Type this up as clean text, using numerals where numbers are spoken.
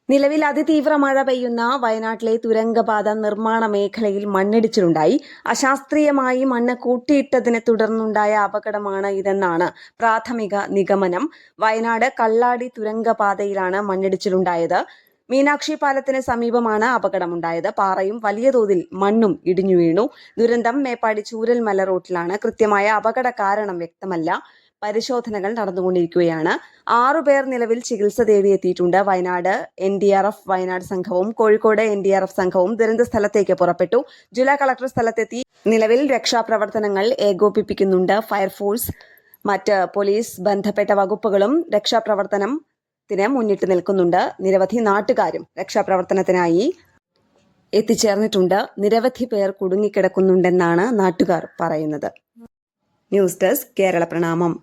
നിലവിൽ അതിതീവ്ര മഴ പെയ്യുന്ന വയനാട്ടിലെ തുരങ്കപാത നിർമ്മാണ മേഖലയിൽ മണ്ണിടിച്ചിലുണ്ടായി. അശാസ്ത്രീയമായി മണ്ണ് കൂട്ടിയിട്ടതിനെ തുടർന്നുണ്ടായ അപകടമാണ് ഇതെന്നാണ് പ്രാഥമിക നിഗമനം. വയനാട് കള്ളാടി തുരങ്കപാതയിലാണ് മണ്ണിടിച്ചിലുണ്ടായത്. മീനാക്ഷി പാലത്തിന് സമീപമാണ് അപകടമുണ്ടായത്. പാറയും വലിയ തോതിൽ മണ്ണും ഇടിഞ്ഞു വീണു. ദുരന്തം മേപ്പാടി ചൂരൽമല റൂട്ടിലാണ്. കൃത്യമായ അപകട കാരണം വ്യക്തമല്ല. പരിശോധനകൾ നടന്നുകൊണ്ടിരിക്കുകയാണ്. 6 പേർ നിലവിൽ ചികിത്സ തേടിയെത്തിയിട്ടുണ്ട്. വയനാട് NDRF വയനാട് സംഘവും കോഴിക്കോട് NDRF സംഘവും ദുരന്ത സ്ഥലത്തേക്ക് പുറപ്പെട്ടു. ജില്ലാ കളക്ടർ സ്ഥലത്തെത്തി നിലവിൽ രക്ഷാപ്രവർത്തനങ്ങൾ ഏകോപിപ്പിക്കുന്നുണ്ട്. ഫയർഫോഴ്സ്, മറ്റ് പോലീസ് ബന്ധപ്പെട്ട വകുപ്പുകളും രക്ഷാപ്രവർത്തനത്തിന് മുന്നിട്ട് നിൽക്കുന്നുണ്ട്. നിരവധി നാട്ടുകാരും രക്ഷാപ്രവർത്തനത്തിനായി എത്തിച്ചേർന്നിട്ടുണ്ട്. നിരവധി പേർ കുടുങ്ങിക്കിടക്കുന്നുണ്ടെന്നാണ് നാട്ടുകാർ പറയുന്നത്. ന്യൂസ് ഡെസ്ക് കേരള പ്രണാമം.